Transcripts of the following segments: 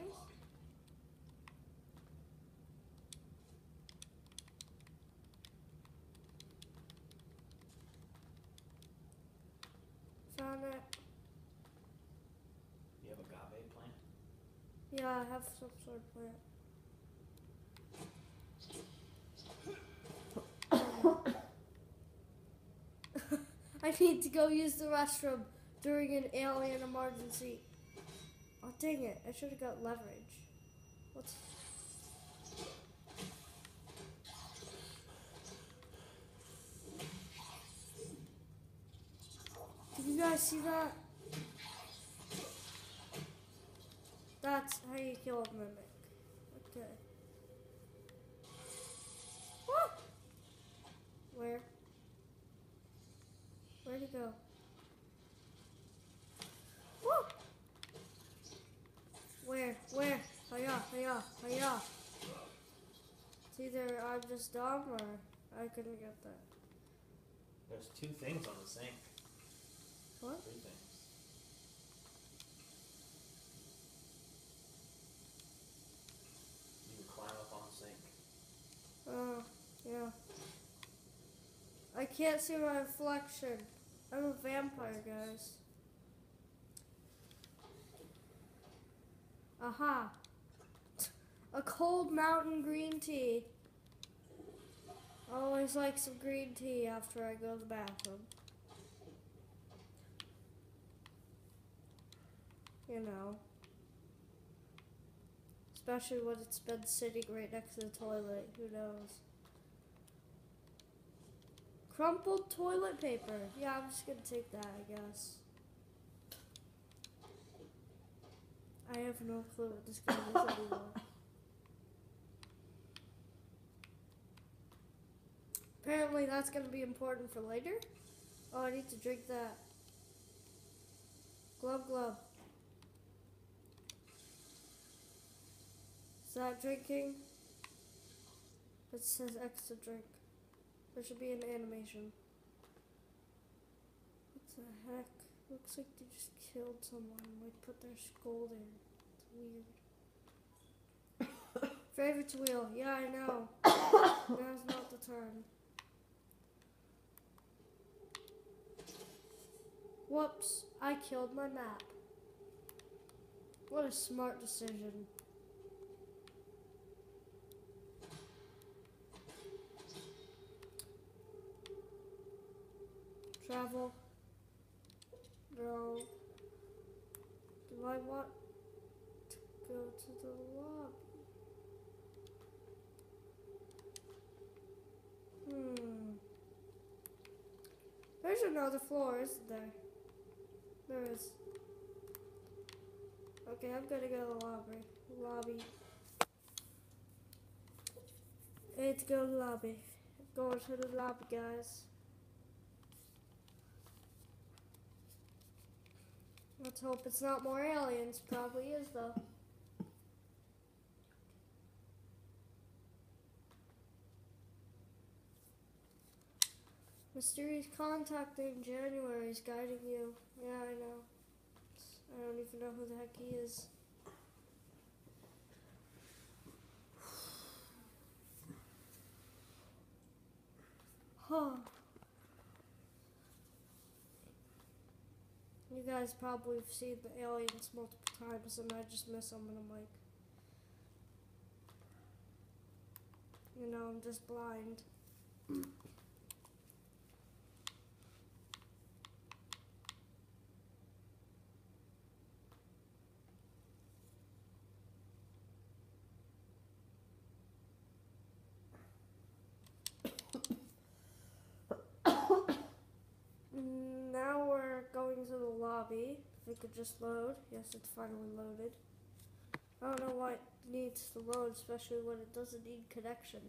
serious? Found it. You have agave plant? Yeah, I have some sort of plant. I need to go use the restroom during an alien emergency. Oh, dang it. I should have got leverage. What's... Did you guys see that? That's how you kill a mimic. Okay. What? Where? Where'd he go? Woo! Where? Where? Hiya, hiya, hiya. It's either I'm just dumb or I couldn't get that. There's 2 things on the sink. What? 3 things. You can climb up on the sink. Oh, yeah. I can't see my reflection. I'm a vampire, guys. Aha. A cold mountain green tea. I always like some green tea after I go to the bathroom. You know. Especially when it's been sitting right next to the toilet. Who knows? Crumpled toilet paper. Yeah, I'm just gonna take that, I guess. I have no clue what this game is anymore. Apparently that's gonna be important for later. Oh, I need to drink that. Glub glub. Is that drinking? It says extra drink. There should be an animation. What the heck? Looks like they just killed someone. Like put their skull there. It's weird. Favorites wheel. Yeah, I know. Now's not the time. Whoops. I killed my map. What a smart decision. Travel. No. Do I want to go to the lobby? There's another floor, isn't there? There is. Okay, I'm gonna go to the lobby. Let's go to the lobby. Going to the lobby, guys. Let's hope it's not more aliens. Probably is, though. Mysterious contact in January is guiding you. Yeah, I know. I don't even know who the heck he is. Huh. You guys probably have seen the aliens multiple times and I just miss them and I'm like, you know, I'm just blind. Now we're going to the lobby. If it could just load. Yes, it's finally loaded. I don't know why it needs to load, especially when it doesn't need connection.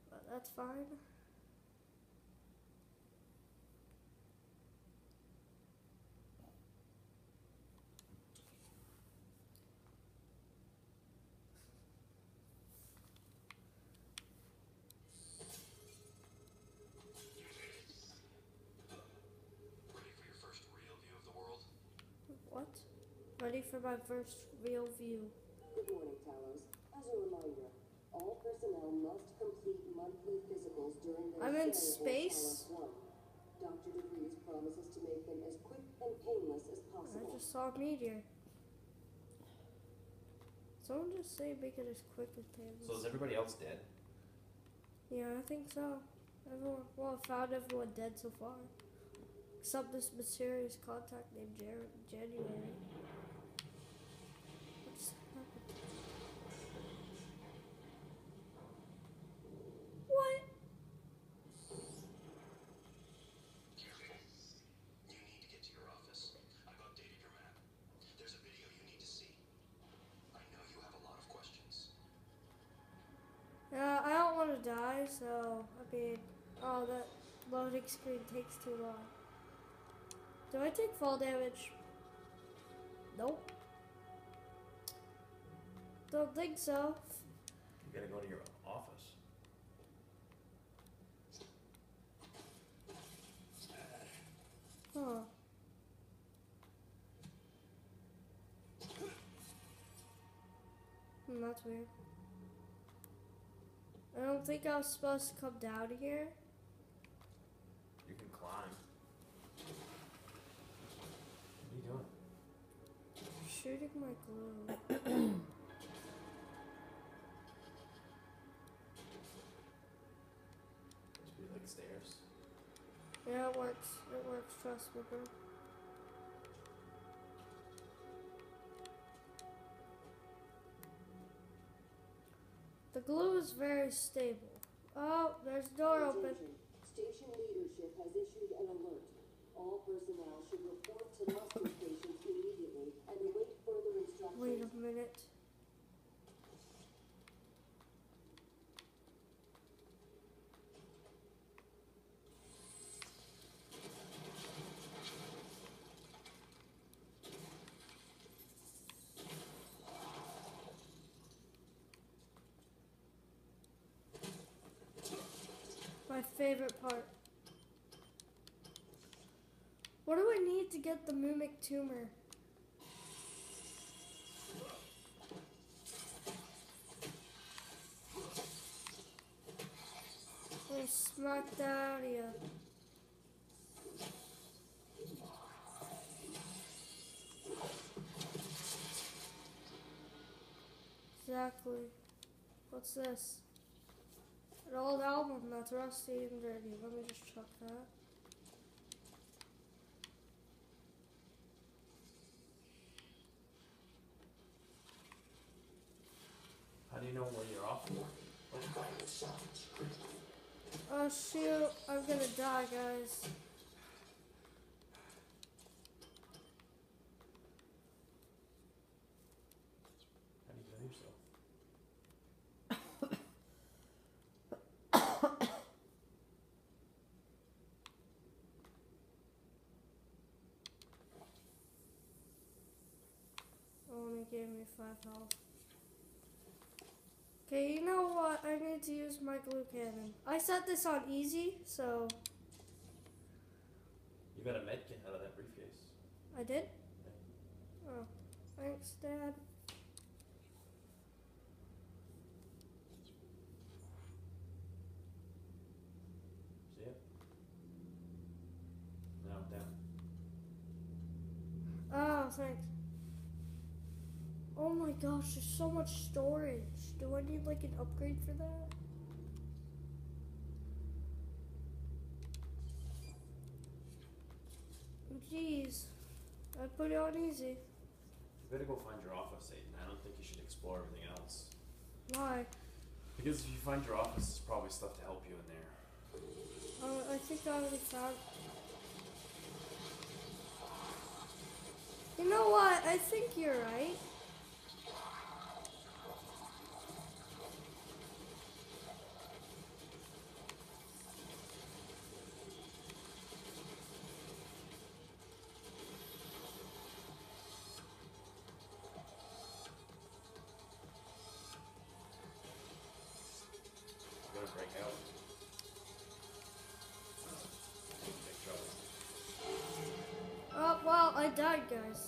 But that's fine. What? Ready for my first real view. Good morning, Talos. As a reminder, all personnel must complete monthly physicals during their I'm in stay aboard space? Talos 1. Dr. DeVries promises to make them as quick and painless as I possible. just saw a meteor. Someone just say make it as quick as painless. So is everybody else dead? Yeah, I think so. Everyone, well, I found everyone dead so far. Except this mysterious contact named January. What's happened? What? Careful. You need to get to your office. I've updated your map. There's a video you need to see. I know you have a lot of questions. Yeah, I don't want to die, so, I mean, oh, that loading screen takes too long. Do I take fall damage? Nope. Don't think so. You gotta go to your office. Huh. That's weird. I don't think I was supposed to come down here. You can climb. What are you doing? Shooting my glue. Must be like stairs. Yeah, it works. It works, trust me, bro. The glue is very stable. Oh, there's a door open. Attention. Station leadership has issued an alert. All personnel should report to muster stations immediately and await further instructions. Wait a minute. My favorite part. What do I need to get the mimic tumor? I smack that out of you. Exactly. What's this? An old album that's rusty and dirty. Let me just chuck that. How do you know when you're off? Oh shoot, I'm gonna die, guys. How do you kill yourself? Only gave me 5 health. Okay, you know what? I need to use my glue cannon. I set this on easy, so You got a med kit out of that briefcase. I did? Oh, thanks, Dad. See it? Now down. Oh, thanks. Oh my gosh, there's so much storage. Do I need like an upgrade for that? Jeez, I put it on easy. You better go find your office, Aiden. I don't think you should explore everything else. Why? Because if you find your office, there's probably stuff to help you in there. I think I already found. You know what? I think you're right. You gotta break out. Big trouble. Oh, well, I died, guys.